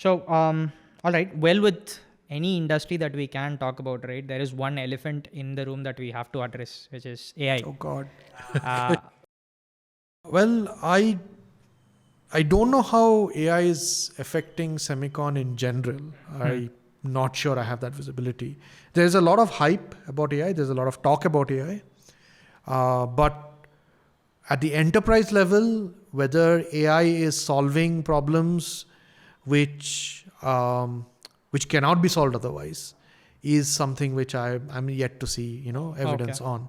So, all right. Well, with any industry that we can talk about, right, there is one elephant in the room that we have to address, which is AI. Oh God. Uh, Well, I don't know how AI is affecting semicon in general. I'm not sure I have that visibility. There's a lot of hype about AI. There's a lot of talk about AI. But at the enterprise level, whether AI is solving problems which cannot be solved otherwise, is something which I'm yet to see, evidence on.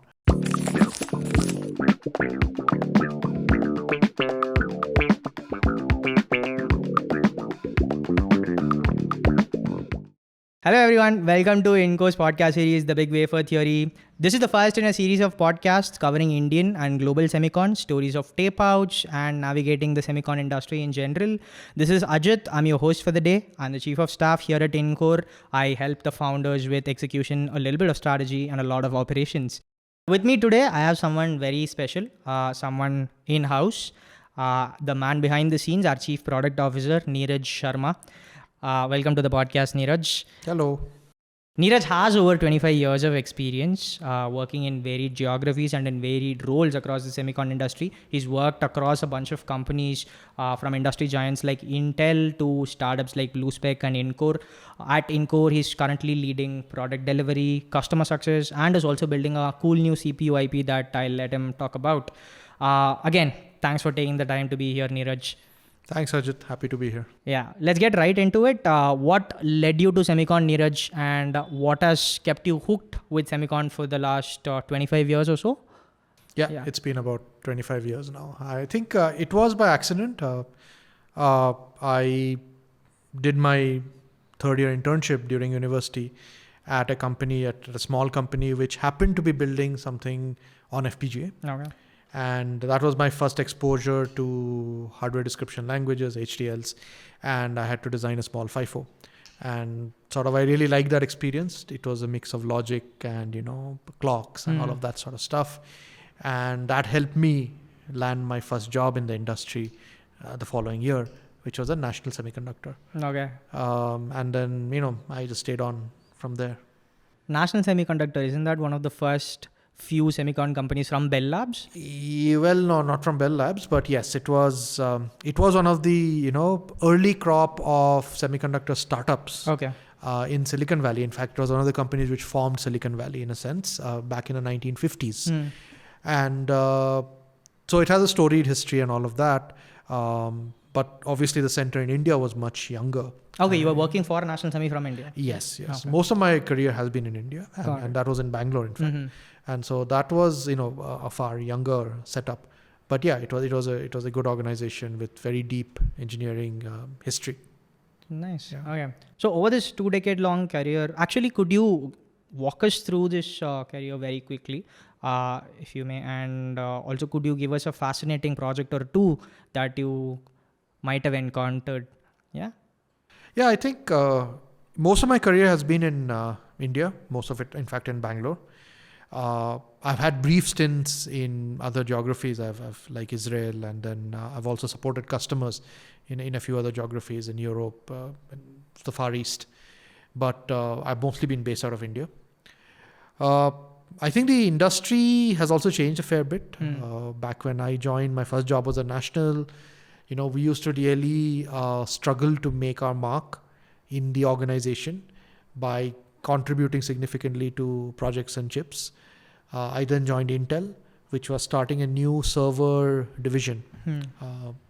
Hello, everyone. Welcome to INCORE's podcast series, The Big Wafer Theory. This is the first in a series of podcasts covering Indian and global semicon, stories of tape outs, and navigating the semicon industry in general. This is Ajith. I'm your host for the day. I'm the chief of staff here at INCORE. I help the founders with execution, a little bit of strategy, and a lot of operations. With me today, I have someone very special, someone in-house, the man behind the scenes, our chief product officer, Niraj Sharma. Welcome to the podcast, Niraj. Hello. Niraj has over 25 years of experience working in varied geographies and in varied roles across the semicon industry. He's worked across a bunch of companies from industry giants like Intel to startups like BlueSpec and INCORE. At INCORE, he's currently leading product delivery, customer success, and is also building a cool new CPU IP that I'll let him talk about. Again, thanks for taking the time to be here, Niraj. Thanks, Ajith. Happy to be here. Yeah, let's get right into it. What led you to Semicon, Niraj, and what has kept you hooked with Semicon for the last 25 years or so? Yeah, it's been about 25 years now. I think it was by accident. I did my third year internship during university at a small company which happened to be building something on FPGA. Okay. And that was my first exposure to hardware description languages, HDLs, and I had to design a small FIFO. And I really liked that experience. It was a mix of logic and, clocks and all of that sort of stuff. And that helped me land my first job in the industry the following year, which was a national semiconductor. Okay. And then, I just stayed on from there. National Semiconductor, isn't that one of the first few semicon companies from Bell Labs? Well, no, not from Bell Labs, but yes, it was one of the early crop of semiconductor startups. Okay. In Silicon Valley. In fact, it was one of the companies which formed Silicon Valley in a sense back in the 1950s. And so it has a storied history and all of that. But obviously the center in India was much younger. Okay, you were working for National Semi from India? Yes. Okay. Most of my career has been in India, and that was in Bangalore, in fact. And so that was, a far younger setup. But yeah, it was a good organization with very deep engineering history. Nice. Yeah. Okay. So over this 2-decade-long career, actually, could you walk us through this career very quickly, if you may? And also, could you give us a fascinating project or two that you might have encountered? Yeah. Yeah, I think most of my career has been in India, most of it, in fact, in Bangalore. I've had brief stints in other geographies. I've like Israel, and then I've also supported customers in a few other geographies in Europe and the Far East. But I've mostly been based out of India. I think the industry has also changed a fair bit. Back when I joined, my first job was a national. We used to really struggle to make our mark in the organization by contributing significantly to projects and chips. I then joined Intel, which was starting a new server division.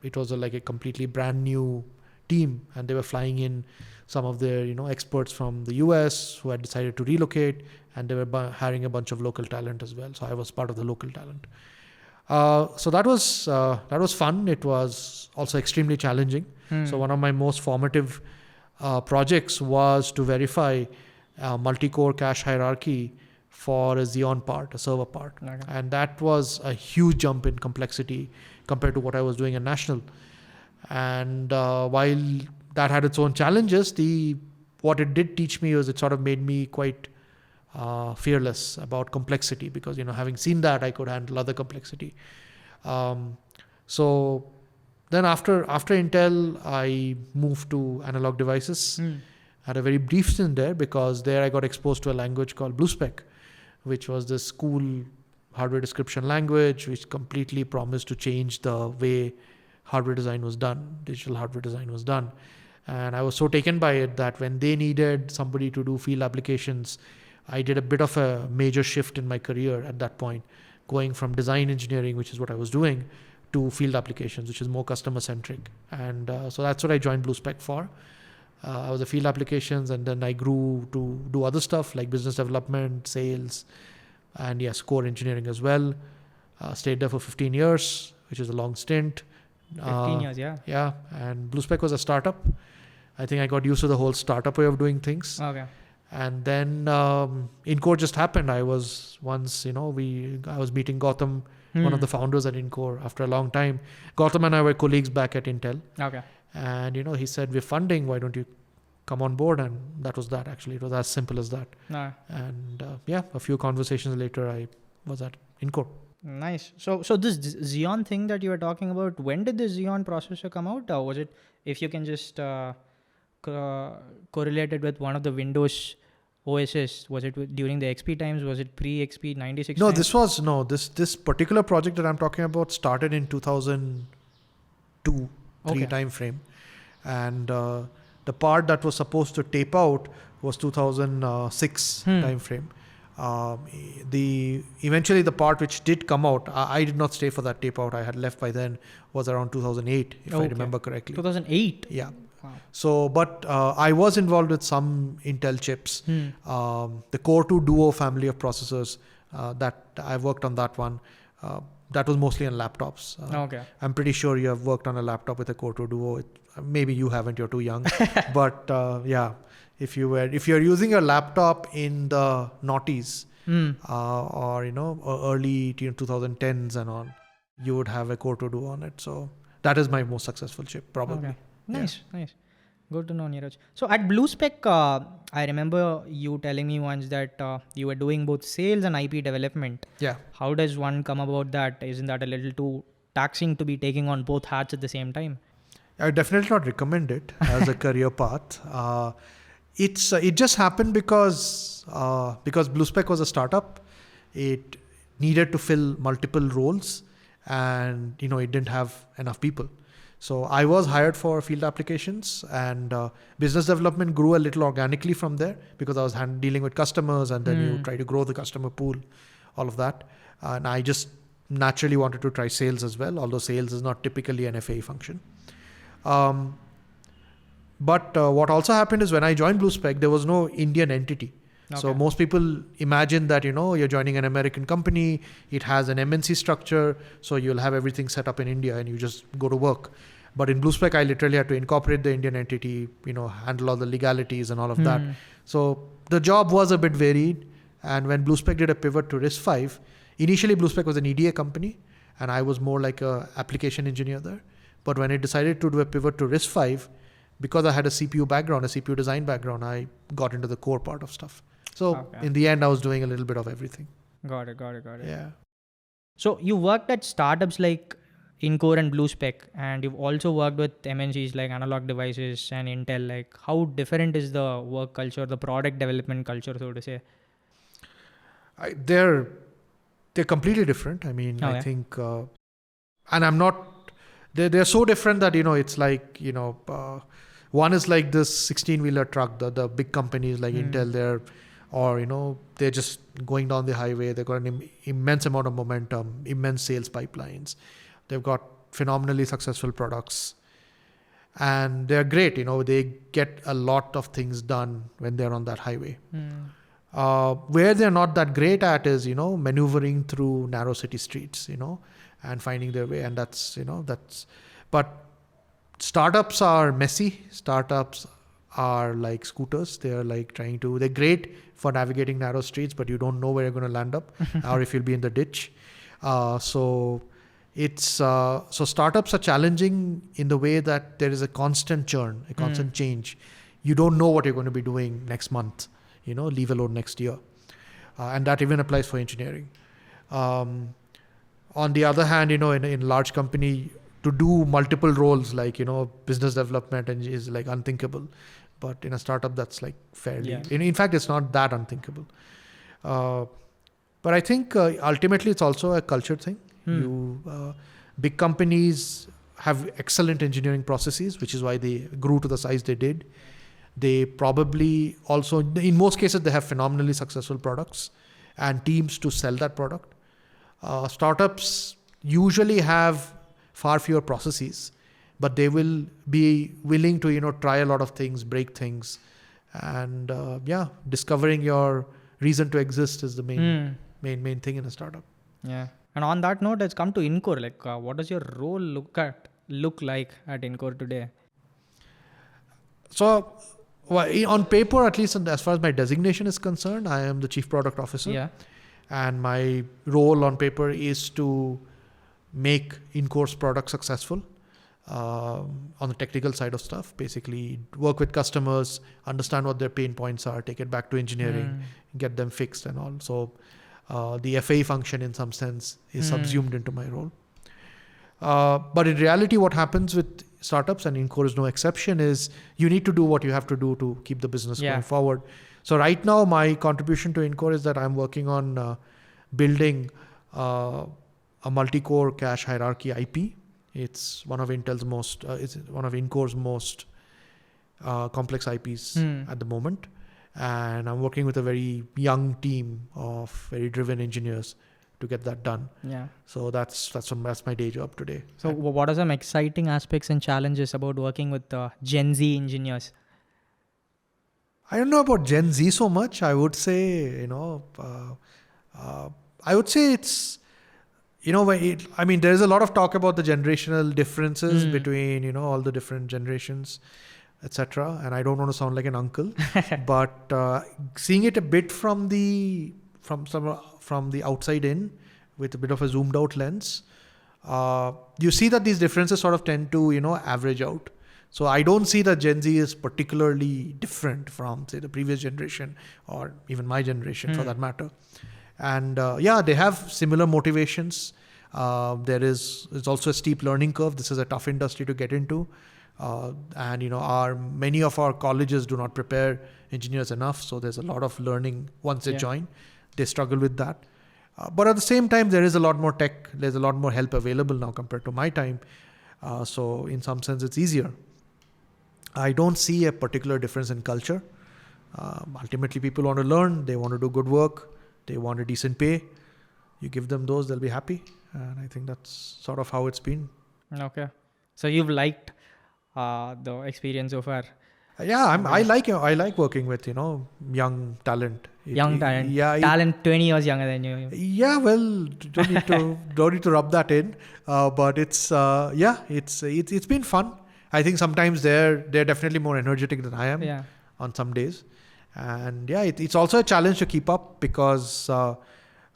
It was like a completely brand new team, and they were flying in some of their experts from the US who had decided to relocate, and they were hiring a bunch of local talent as well. So I was part of the local talent. So that was fun. It was also extremely challenging. So one of my most formative projects was to verify multi-core cache hierarchy for a Xeon part, a server part. Okay. And that was a huge jump in complexity compared to what I was doing at National. And while that had its own challenges, what it did teach me was it sort of made me quite fearless about complexity, because having seen that, I could handle other complexity. So then after Intel, I moved to analog devices. Had a very brief stint there because there I got exposed to a language called BlueSpec, which was this cool hardware description language, which completely promised to change the way hardware design was done, digital hardware design was done. And I was so taken by it that when they needed somebody to do field applications, I did a bit of a major shift in my career at that point, going from design engineering, which is what I was doing, to field applications, which is more customer centric. And so that's what I joined BlueSpec for. I was a field applications, and then I grew to do other stuff like business development, sales, and yes, core engineering as well. Stayed there for 15 years, which is a long stint. 15 years, yeah. Yeah, and BlueSpec was a startup. I think I got used to the whole startup way of doing things. Okay. And then INCORE just happened. I was once, I was meeting Gautam, one of the founders at INCORE, after a long time. Gautam and I were colleagues back at Intel. Okay. And, he said, we're funding, why don't you come on board? And that was that, actually. It was as simple as that. No. And a few conversations later, I was at INCORE. Nice. So this Xeon thing that you were talking about, when did the Xeon processor come out? Or was it, if you can just correlate it with one of the Windows OSs, was it during the XP times? Was it pre-XP 96? No, times? this particular project that I'm talking about started in 2002, time frame. And the part that was supposed to tape out was 2006 time frame. Eventually the part which did come out, I did not stay for that tape out. I had left by then, was around 2008, if I remember correctly. 2008? Yeah. Wow. So, but I was involved with some Intel chips. The Core 2 Duo family of processors, that I worked on that one. That was mostly on laptops. Okay. I'm pretty sure you have worked on a laptop with a Core 2 Duo. Maybe you haven't, you're too young. But yeah, if you're using your laptop in the noughties or early 2010s and on, you would have a Core 2 Duo on it. So that is my most successful chip, probably. Okay. Nice. Good to know, Niraj. So at BlueSpec, I remember you telling me once that you were doing both sales and IP development. Yeah. How does one come about that? Isn't that a little too taxing to be taking on both hats at the same time? I would definitely not recommend it as a career path. It just happened because BlueSpec was a startup. It needed to fill multiple roles, and it didn't have enough people. So I was hired for field applications, and business development grew a little organically from there because I was dealing with customers, and then you try to grow the customer pool, all of that. And I just naturally wanted to try sales as well, although sales is not typically an FAE function. But what also happened is when I joined BlueSpec, there was no Indian entity. Okay. So most people imagine that, you're joining an American company, it has an MNC structure, so you'll have everything set up in India and you just go to work. But in BlueSpec, I literally had to incorporate the Indian entity, handle all the legalities and all of that. So the job was a bit varied. And when BlueSpec did a pivot to RISC-V, initially BlueSpec was an EDA company and I was more like a application engineer there. But when it decided to do a pivot to RISC-V, because I had a CPU background, a CPU design background, I got into the core part of stuff. So in the end, I was doing a little bit of everything. Got it. Yeah. So you worked at startups like INCORE and BlueSpec, and you've also worked with MNCs like Analog Devices and Intel. Like, how different is the work culture, the product development culture, so to say? They're completely different. I mean, I think, and I'm not. They're so different that it's like one is like this 16-wheeler truck. The big companies like Intel, they're just going down the highway. They've got an immense amount of momentum, immense sales pipelines. They've got phenomenally successful products, and they're great. They get a lot of things done when they're on that highway. Where they're not that great at is maneuvering through narrow city streets, and finding their way. And but startups are messy. Startups are like scooters. They're like they're great for navigating narrow streets, but you don't know where you're going to land up or if you'll be in the ditch. So startups are challenging in the way that there is a constant churn, a constant change. You don't know what you're going to be doing next month, leave alone next year. And that even applies for engineering. On the other hand, in large company, to do multiple roles, like, business development and is like unthinkable. But in a startup, that's like fairly, in fact, it's not that unthinkable. But I think ultimately it's also a culture thing. Big companies have excellent engineering processes, which is why they grew to the size they did. They probably also, in most cases, they have phenomenally successful products and teams to sell that product. Startups usually have far fewer processes, but they will be willing to, try a lot of things, break things. And discovering your reason to exist is the main thing in a startup. Yeah. And on that note, let's come to INCORE. Like, what does your role look like at INCORE today? So, on paper, at least as far as my designation is concerned, I am the Chief Product Officer. Yeah. And my role on paper is to make INCORE's product successful on the technical side of stuff. Basically, work with customers, understand what their pain points are, take it back to engineering, get them fixed and all. So the FAE function in some sense is subsumed into my role. But in reality, what happens with startups, and INCORE is no exception, is you need to do what you have to do to keep the business going forward. So right now, my contribution to INCORE is that I'm working on building a multi-core cache hierarchy IP. It's one of it's one of INCORE's most complex IPs at the moment. And I'm working with a very young team of very driven engineers to get that done. Yeah. So that's my day job today. So what are some exciting aspects and challenges about working with Gen Z engineers? I don't know about Gen Z so much. I would say, it's, there's a lot of talk about the generational differences between, all the different generations, etc. And I don't want to sound like an uncle, but seeing it a bit from the outside in with a bit of a zoomed out lens, you see that these differences sort of tend to, average out. So I don't see that Gen Z is particularly different from, say, the previous generation or even my generation for that matter. And they have similar motivations. It's also a steep learning curve. This is a tough industry to get into. And many of our colleges do not prepare engineers enough. So there's a lot of learning once they join. They struggle with that. But at the same time, there is a lot more tech. There's a lot more help available now compared to my time. So in some sense, it's easier. I don't see a particular difference in culture. Ultimately, people want to learn. They want to do good work. They want a decent pay. You give them those, they'll be happy. And I think that's sort of how it's been. Okay. So you've liked the experience so far? I like working with, young talent. Yeah. Talent 20 years younger than you. Yeah, well, don't need to rub that in. But it's been fun. I think sometimes they're definitely more energetic than I am on some days. And it's also a challenge to keep up because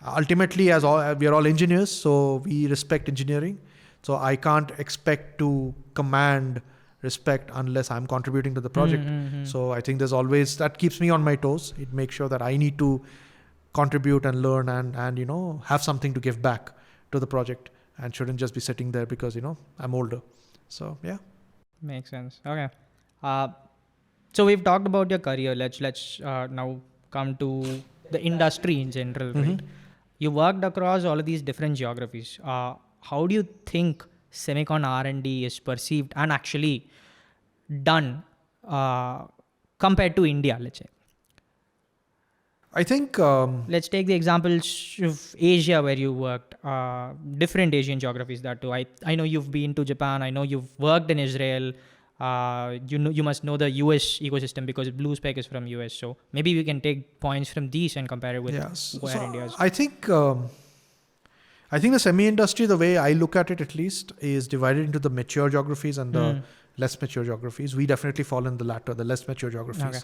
ultimately we are all engineers, so we respect engineering. So I can't expect to command respect unless I'm contributing to the project. So I think there's always, that keeps me on my toes. It makes sure that I need to contribute and learn and have something to give back to the project and shouldn't just be sitting there because, I'm older. So, yeah. Makes sense. Okay. So we've talked about your career. Let's now come to the industry in general, right? You worked across all of these different geographies. How do you think Semicon R&D is perceived and actually done compared to India, let's say? I think... let's take the examples of Asia where you worked, different Asian geographies that too. I know you've been to Japan. I know you've worked in Israel. You must know the US ecosystem because Blue Spec is from US. So maybe we can take points from these and compare it with where India is. I think the semi industry, the way I look at it at least, is divided into the mature geographies and the less mature geographies. We definitely fall in the latter, the less mature geographies. Okay.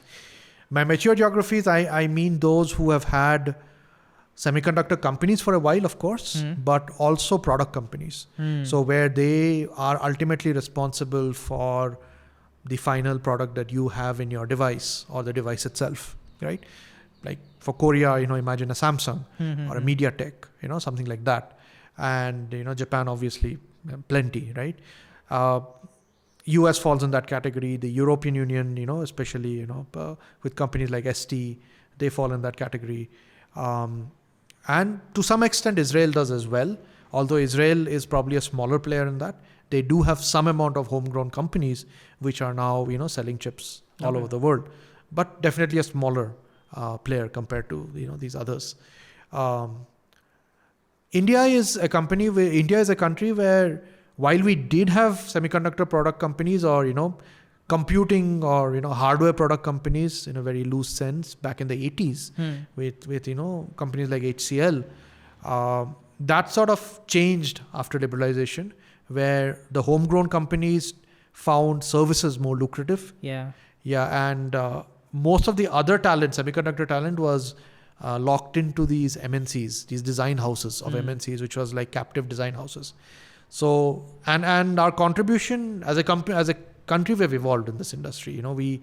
By mature geographies, I mean those who have had semiconductor companies for a while, of course, but also product companies. So where they are ultimately responsible for the final product that you have in your device or the device itself, right? Like for Korea, imagine a Samsung or a MediaTek, something like that. And, Japan, obviously, plenty, right? US falls in that category. The European Union, especially, with companies like ST, they fall in that category. And to some extent, Israel does as well. Although Israel is probably a smaller player in that, they do have some amount of homegrown companies which are now, selling chips all over the world, but definitely a smaller player compared to, these others. India is a country where, while we did have semiconductor product companies or, computing or, hardware product companies in a very loose sense back in the 80s with companies like HCL, that sort of changed after liberalization, where the homegrown companies found services more lucrative. Yeah. Yeah. And most of the other talent, semiconductor talent, was locked into these MNCs, these design houses of MNCs, which was like captive design houses. So, and our contribution as a country, we've evolved in this industry. We,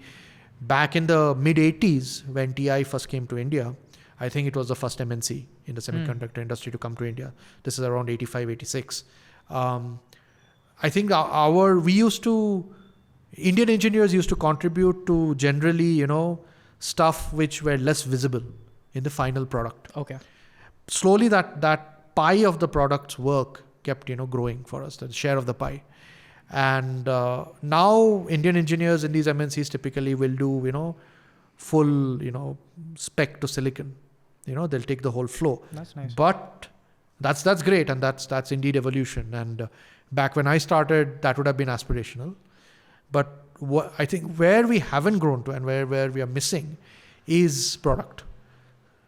back in the mid 80s, when TI first came to India, I think it was the first MNC in the semiconductor industry to come to India. This is around 85, 86. I think Indian engineers used to contribute to generally, stuff which were less visible in the final product. Okay. Slowly that pie of the product's work kept, growing for us, the share of the pie. And now Indian engineers in these MNCs typically will do, full, spec to silicon. They'll take the whole flow. That's nice. But that's great, and that's indeed evolution. And back when I started, that would have been aspirational. But I think where we haven't grown to and where we are missing is product.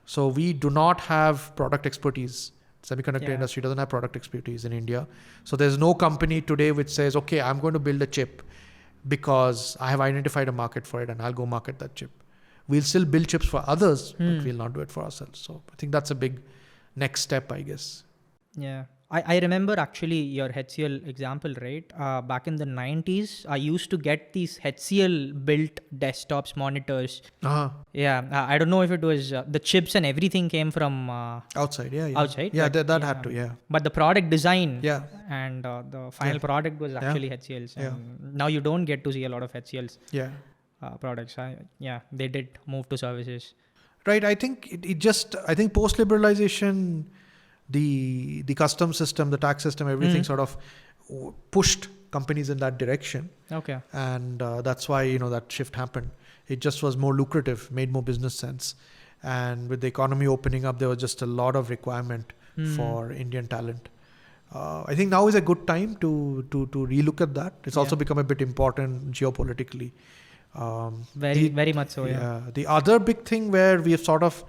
So we do not have product expertise. Semiconductor industry doesn't have product expertise in India. So there's no company today which says, okay, I'm going to build a chip because I have identified a market for it and I'll go market that chip. We'll still build chips for others, but we'll not do it for ourselves. So I think that's a big next step, I guess. Yeah. I remember actually your HCL example, right? Back in the 90s, I used to get these HCL built desktops, monitors. Yeah. I don't know if it was the chips and everything came from outside. Yeah. Outside. Yeah, that had to. Yeah. But the product design and the final product was actually HCL's. And now you don't get to see a lot of HCL's products. They did move to services. Right. I think I think post-liberalization, the custom system, the tax system, everything sort of pushed companies in that direction. Okay. And that's why, that shift happened. It just was more lucrative, made more business sense. And with the economy opening up, there was just a lot of requirement for Indian talent. I think now is a good time to relook at that. It's also become a bit important geopolitically. Very much so, yeah. The other big thing where we have sort of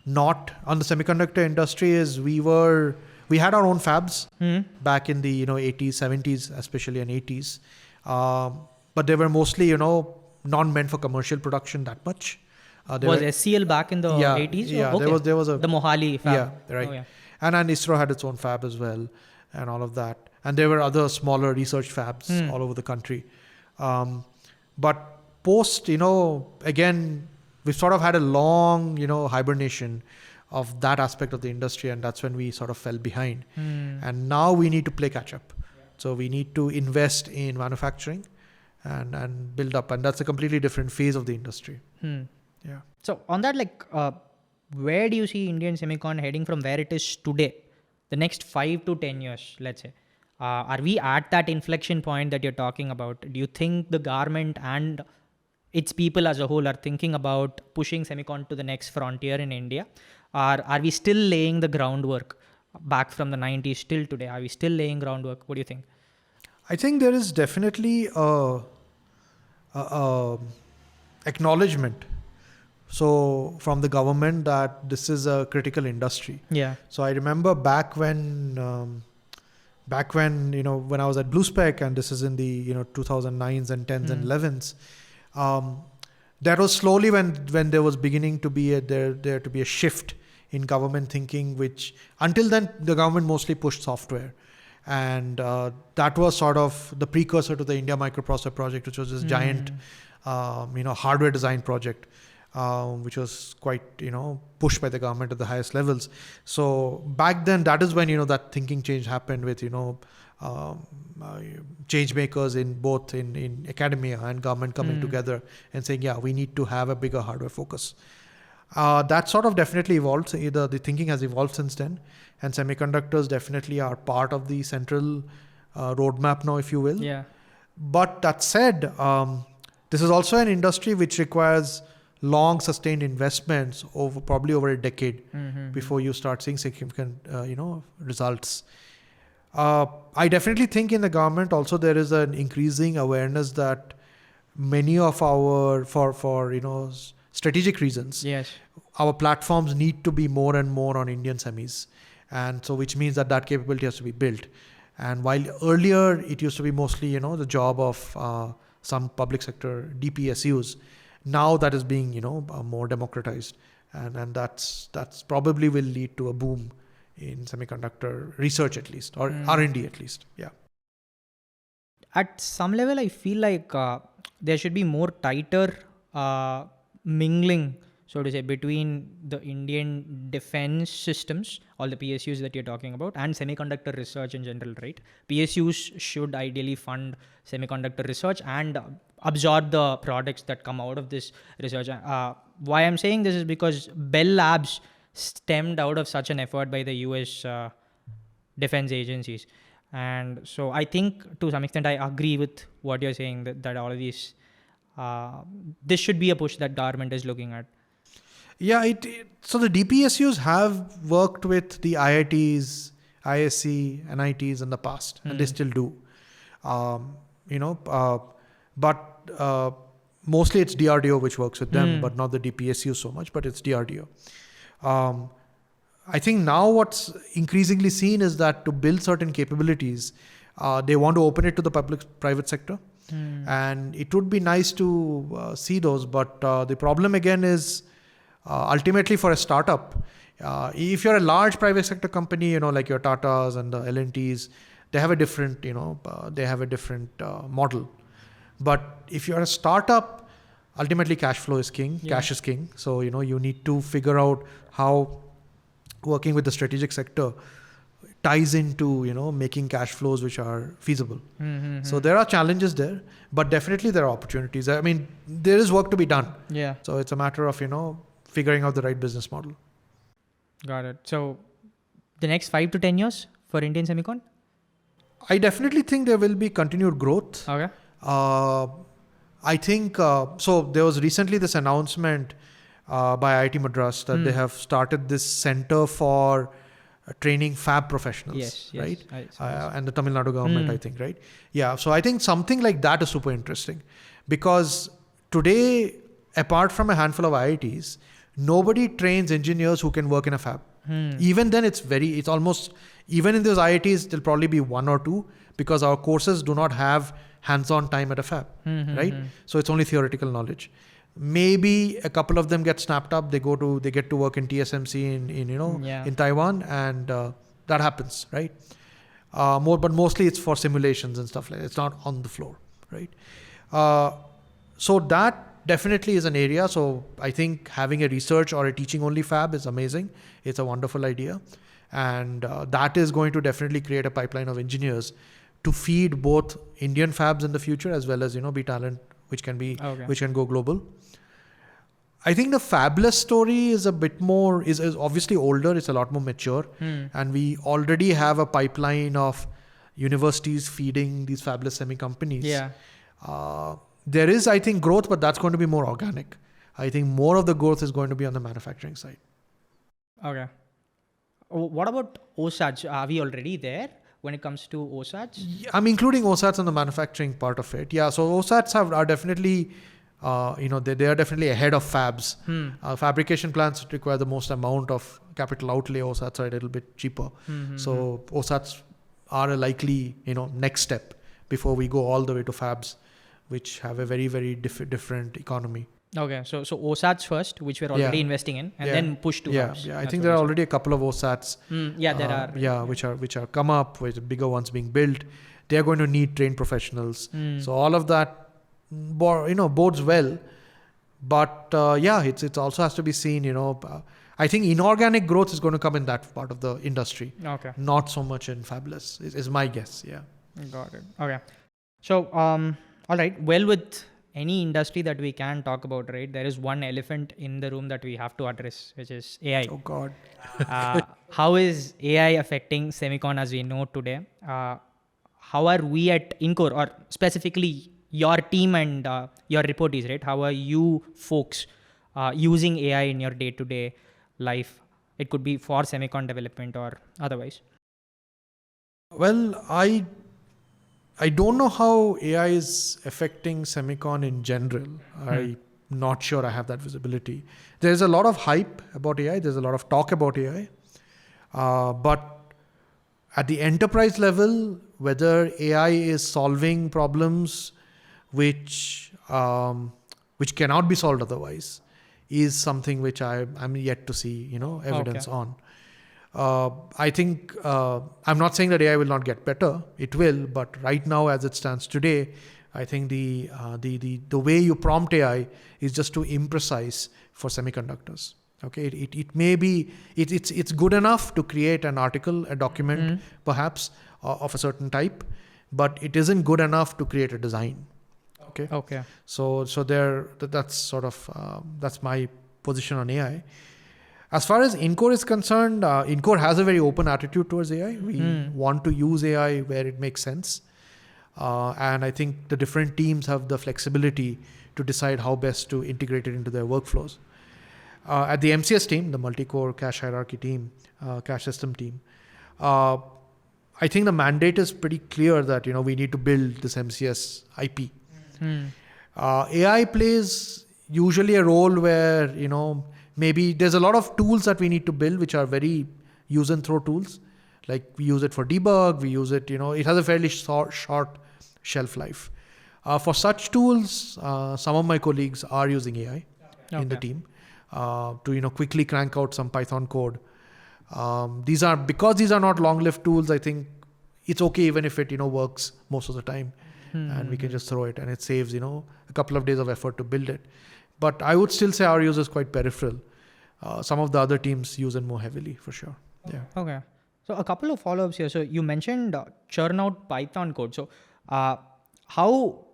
not on the semiconductor industry is we had our own fabs back in the 80s, 70s, especially in 80s. But they were mostly, not meant for commercial production that much. Was SCL back in the 80s? Yeah, okay. there was a... The Mohali fab. Yeah, right. Oh, yeah. And ISRO had its own fab as well and all of that. And there were other smaller research fabs all over the country. But post, again, we've sort of had a long, hibernation of that aspect of the industry, and that's when we sort of fell behind. And now we need to play catch up. So we need to invest in manufacturing and build up, and that's a completely different phase of the industry. Yeah. So on that, where do you see Indian semicon heading from where it is today, the next 5 to 10 years, let's say? Are we at that inflection point that you're talking about? Do you think the government and its people as a whole are thinking about pushing semicon to the next frontier in India? Or are we still laying the groundwork back from the 90s till today? Are we still laying groundwork? What do you think? I think there is definitely a acknowledgement from the government that this is a critical industry. Yeah. So I remember back when when I was at Blue Spec, and this is in the 2009s and 10s and 11s. That was slowly when there was beginning to be there to be a shift in government thinking, which until then the government mostly pushed software, and that was sort of the precursor to the India Microprocessor project, which was this giant hardware design project. which was quite, pushed by the government at the highest levels. So back then, that is when, that thinking change happened with, change makers both in academia and government coming together and saying, yeah, we need to have a bigger hardware focus. That sort of definitely evolved. So the thinking has evolved since then, and semiconductors definitely are part of the central roadmap now, if you will. Yeah. But that said, this is also an industry which requires long sustained investments probably over a decade before you start seeing significant results. I definitely think in the government also there is an increasing awareness that many of our for strategic reasons, Yes. our platforms need to be more and more on Indian semis, and so which means that capability has to be built. And while earlier it used to be mostly the job of some public sector DPSUs, now that is being more democratized, and that's probably will lead to a boom in semiconductor research at least, or R&D at least. Yeah. At some level, I feel like there should be more tighter mingling, so to say, between the Indian defense systems, all the PSUs that you're talking about, and semiconductor research in general, right? PSUs should ideally fund semiconductor research and absorb the products that come out of this research. Why I'm saying this is because Bell Labs stemmed out of such an effort by the US defense agencies. And so I think to some extent I agree with what you're saying, that all of these, this should be a push that government is looking at. Yeah, so the DPSUs have worked with the IITs, ISC, NITs in the past, and they still do. But mostly it's DRDO which works with them, but not the DPSU so much, but it's DRDO. I think now what's increasingly seen is that to build certain capabilities, they want to open it to the private sector. And it would be nice to see those, but the problem again is ultimately for a startup, if you're a large private sector company, like your Tatas and the L&Ts, they have a different, model. But if you're a startup, ultimately cash flow is king, cash is king. So, you need to figure out how working with the strategic sector ties into, making cash flows which are feasible. So there are challenges there, but definitely there are opportunities. I mean, there is work to be done. Yeah. So it's a matter of, figuring out the right business model. Got it. So the next 5 to 10 years for Indian Semicon? I definitely think there will be continued growth. Okay. I think, so there was recently this announcement by IIT Madras that they have started this center for training fab professionals, right? And the Tamil Nadu government, I think, right? Yeah. So I think something like that is super interesting, because today, apart from a handful of IITs, nobody trains engineers who can work in a fab. Even then, it's almost, even in those IITs, there'll probably be 1 or 2, because our courses do not have hands-on time at a fab, right? So it's only theoretical knowledge. Maybe a couple of them get snapped up. They get to work in TSMC in Taiwan, and that happens, right? But mostly it's for simulations and stuff like that. It's not on the floor, right? So that definitely is an area. So I think having a research or a teaching only fab is amazing. It's a wonderful idea, and that is going to definitely create a pipeline of engineers to feed both Indian fabs in the future, as well as be talent which can go global. I think the fabless story is a bit more, is obviously older. It's a lot more mature, and we already have a pipeline of universities feeding these fabless semi companies. Yeah. There is, I think, growth, but that's going to be more organic. I think more of the growth is going to be on the manufacturing side. Okay. What about OSATs? Are we already there when it comes to OSATs? I'm including OSATs on the manufacturing part of it. Yeah. So OSATs are definitely, they are definitely ahead of fabs. Fabrication plants require the most amount of capital outlay. OSATs are a little bit cheaper. So OSATs are a likely, next step before we go all the way to fabs, which have a very, very different economy. Okay, so OSATs first, which we're already investing in, and then push to fabs. Yeah, I think there are already a couple of OSATs. There are. Yeah, which are come up with bigger ones being built. They are going to need trained professionals. So all of that, bodes well. But it also has to be seen, I think inorganic growth is going to come in that part of the industry. Okay. Not so much in fabless is my guess. Yeah. Got it. Okay. So, all right. Well, with any industry that we can talk about, right, there is one elephant in the room that we have to address, which is AI. Oh God. How is AI affecting Semicon as we know today? How are we at INCORE, or specifically your team and your reportees, right? How are you folks using AI in your day-to-day life? It could be for Semicon development or otherwise. Well, I don't know how AI is affecting Semicon in general. I'm not sure I have that visibility. There's a lot of hype about AI. There's a lot of talk about AI. But at the enterprise level, whether AI is solving problems which cannot be solved otherwise is something which I'm yet to see, evidence on. I think I'm not saying that AI will not get better. It will, but right now, as it stands today, I think the way you prompt AI is just too imprecise for semiconductors. Okay, it may be it's good enough to create an article, a document, perhaps of a certain type, but it isn't good enough to create a design. Okay. So that's sort of that's my position on AI. As far as INCORE is concerned, INCORE has a very open attitude towards AI. We want to use AI where it makes sense. And I think the different teams have the flexibility to decide how best to integrate it into their workflows. At the MCS team, the multi-core cache hierarchy team, cache system team, I think the mandate is pretty clear that, we need to build this MCS IP. AI plays usually a role where, maybe there's a lot of tools that we need to build, which are very use and throw tools. Like we use it for debug, we use it, it has a fairly short shelf life. For such tools, some of my colleagues are using AI in the team to, quickly crank out some Python code. Because these are not long-lived tools, I think it's okay even if it, works most of the time. And we can just throw it and it saves, a couple of days of effort to build it. But I would still say our use is quite peripheral. Some of the other teams use it more heavily for sure. Yeah. Okay. So a couple of follow-ups here. So you mentioned churn out Python code. So how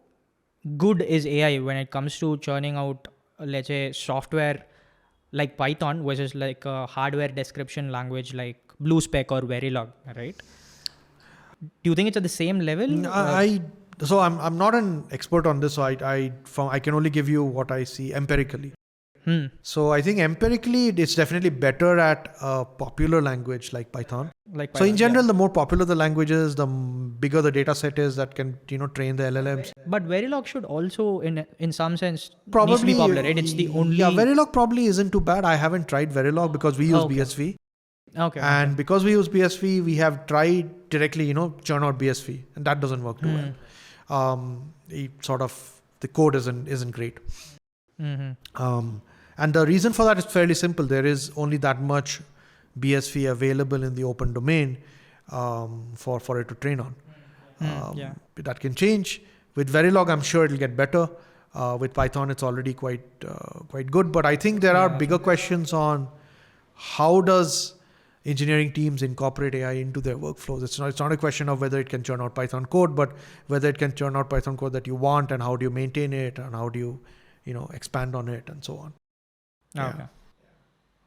good is AI when it comes to churning out, let's say, software like Python versus like a hardware description language like BlueSpec or Verilog, right? Do you think it's at the same level? So I'm not an expert on this, so I can only give you what I see empirically. So I think empirically it's definitely better at a popular language like Python. So in general, the more popular the language is, the bigger the data set is that can train the LLMs. But Verilog should also, in some sense, probably needs to be popular, right? It's the only. Yeah, Verilog probably isn't too bad. I haven't tried Verilog because we use BSV. Okay. And because we use BSV, we have tried directly, churn out BSV, and that doesn't work too well. The code isn't great. And the reason for that is fairly simple. There is only that much BSV available in the open domain for it to train on. That can change. With Verilog, I'm sure it'll get better. With Python, it's already quite good. But I think there are bigger questions on how does engineering teams incorporate AI into their workflows. It's not a question of whether it can churn out Python code, but whether it can churn out Python code that you want, and how do you maintain it, and how do you expand on it, and so on. Okay.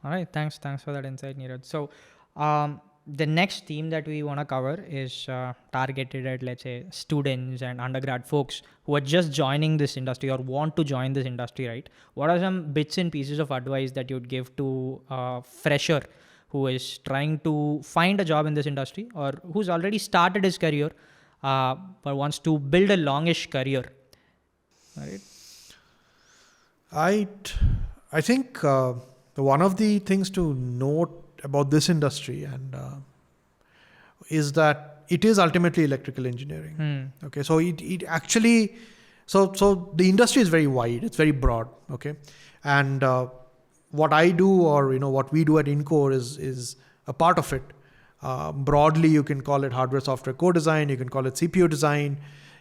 All right. Thanks for that insight, Niraj. So the next theme that we want to cover is targeted at, let's say, students and undergrad folks who are just joining this industry or want to join this industry, right? What are some bits and pieces of advice that you'd give to a fresher who is trying to find a job in this industry, or who's already started his career but wants to build a longish career, right? I think one of the things to note about this industry and is that it is ultimately electrical engineering. Okay, so it actually so the industry is very wide. It's very broad. Okay, and what I do, or what we do at INCORE is a part of it. Broadly, you can call it hardware, software, co-design. You can call it CPU design.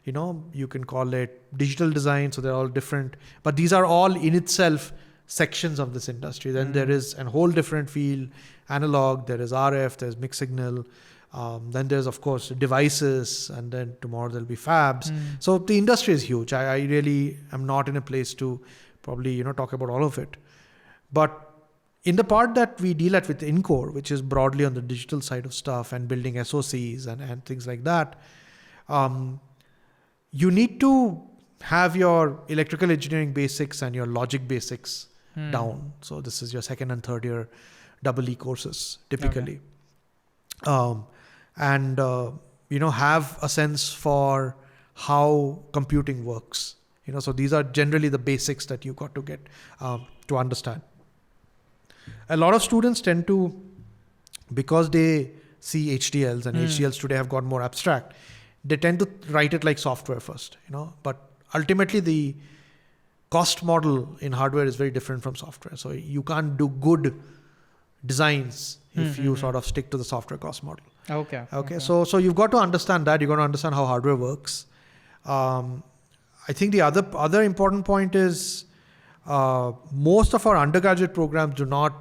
You can call it digital design. So they're all different, but these are all in itself sections of this industry. Then there is a whole different field, analog, there is RF, there's mixed signal. Then there's, of course, devices, and then tomorrow there'll be fabs. So the industry is huge. I really am not in a place to probably, talk about all of it. But in the part that we deal with INCORE, which is broadly on the digital side of stuff and building SOCs and things like that, you need to have your electrical engineering basics and your logic basics down. So this is your second and third year double E courses typically. Okay. Have a sense for how computing works. So these are generally the basics that you got to get to understand. A lot of students tend to, because they see HDLs and HDLs today have got more abstract, they tend to write it like software first, but ultimately the cost model in hardware is very different from software. So you can't do good designs if you sort of stick to the software cost model. Okay. So you've got to understand that. You've got to understand how hardware works. I think the other important point is most of our undergraduate programs do not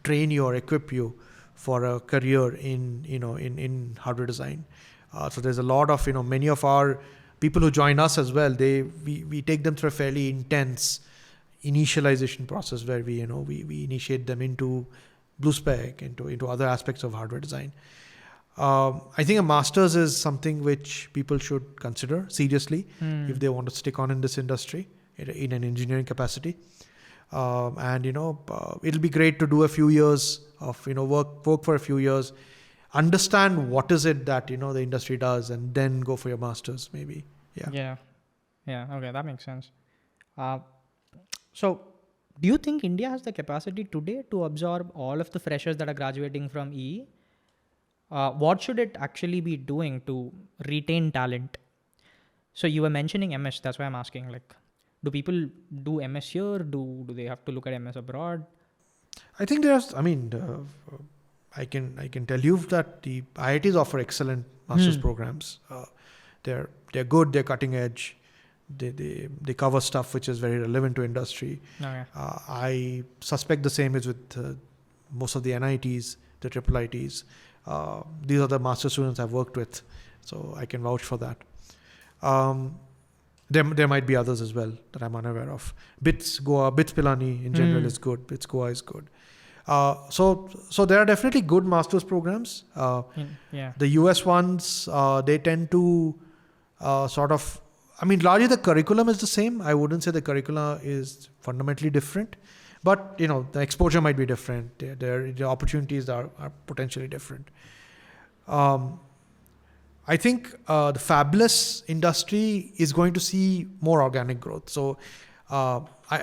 train you or equip you for a career in hardware design. So there's a lot of, many of our people who join us as well, we take them through a fairly intense initialization process where we initiate them into BlueSpec, into other aspects of hardware design. I think a master's is something which people should consider seriously if they want to stick on in this industry in an engineering capacity. It'll be great to do a few years of, work for a few years, understand what is it that, the industry does, and then go for your master's maybe. Yeah. Okay. That makes sense. So do you think India has the capacity today to absorb all of the freshers that are graduating from EE? What should it actually be doing to retain talent? So you were mentioning MS, that's why I'm asking, do people do MS here? Do they have to look at MS abroad? I think I can tell you that the IITs offer excellent master's programs. They're good, they're cutting edge. They cover stuff which is very relevant to industry. Okay. I suspect the same is with most of the NITs, the triple ITs. These are the master students I've worked with, so I can vouch for that. There might be others as well that I'm unaware of. BITS Pilani in general is good. BITS Goa is good. So there are definitely good master's programs. The US ones, they tend to largely the curriculum is the same. I wouldn't say the curricula is fundamentally different, but the exposure might be different. The opportunities are potentially different. I think the fabless industry is going to see more organic growth. So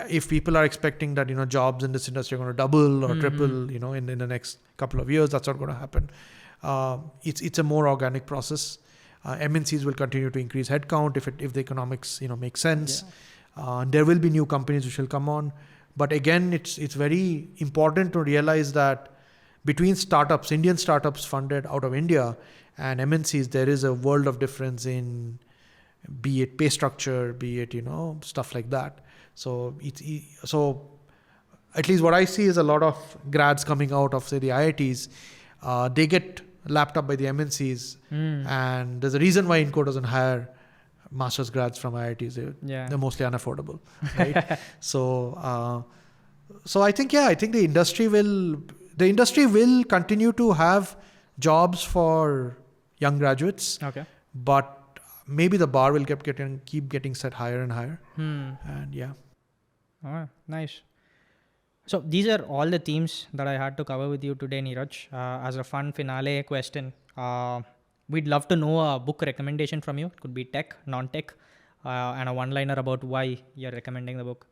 if people are expecting that jobs in this industry are going to double or triple in the next couple of years, that's not going to happen. It's a more organic process. MNCs will continue to increase headcount if the economics make sense. There will be new companies which will come on, but again it's very important to realize that between startups, Indian startups funded out of India, and MNCs, there is a world of difference in, be it pay structure, be it stuff like that. So so at least what I see is a lot of grads coming out of, say, the IITs. They get lapped up by the MNCs, and there's a reason why INCORE doesn't hire master's grads from IITs. They're mostly unaffordable, right? So I think the industry will continue to have jobs for young graduates. Okay. But maybe the bar will keep getting set higher and higher. And yeah. Oh, nice. So these are all the themes that I had to cover with you today, Niraj. As a fun finale question, we'd love to know a book recommendation from you. It could be tech, non-tech, and a one-liner about why you're recommending the book.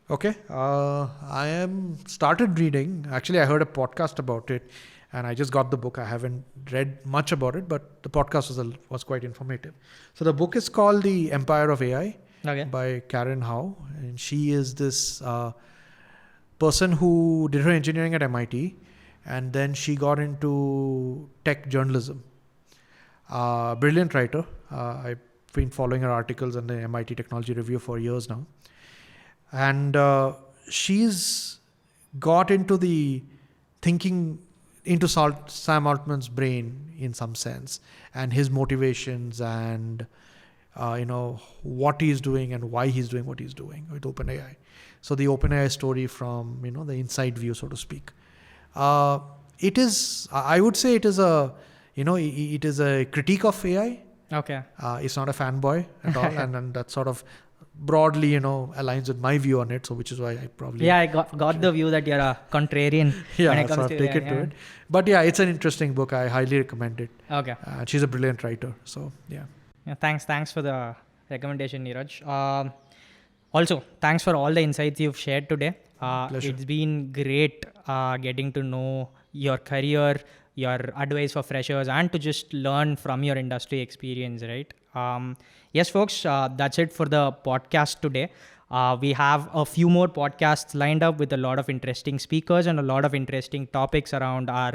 Okay. I am started reading. Actually, I heard a podcast about it, and I just got the book. I haven't read much about it, but the podcast was quite informative. So the book is called The Empire of AI by Karen Howe, and she is this person who did her engineering at MIT, and then she got into tech journalism. Brilliant writer. I been following her articles in the MIT Technology Review for years now. And she's got into the thinking into Sam Altman's brain in some sense, and his motivations, and what he's doing and why he's doing what he's doing with OpenAI. So the OpenAI story from the inside view, so to speak. It is, I would say, it is a critique of AI. Okay. It's not a fanboy at all, and that sort of broadly aligns with my view on it. So which is why I probably I got the view that you're a contrarian when it comes so I've to taken AI. to it. But yeah, it's an interesting book. I highly recommend it. Okay. She's a brilliant writer. So yeah. Thanks for the recommendation, Niraj. Also, thanks for all the insights you've shared today. Pleasure. It's been great getting to know your career, your advice for freshers, and to just learn from your industry experience, right? Yes, folks, that's it for the podcast today. We have a few more podcasts lined up with a lot of interesting speakers and a lot of interesting topics around our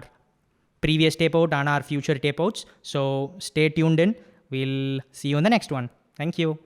previous tape out and our future tape outs. So stay tuned in. We'll see you in the next one. Thank you.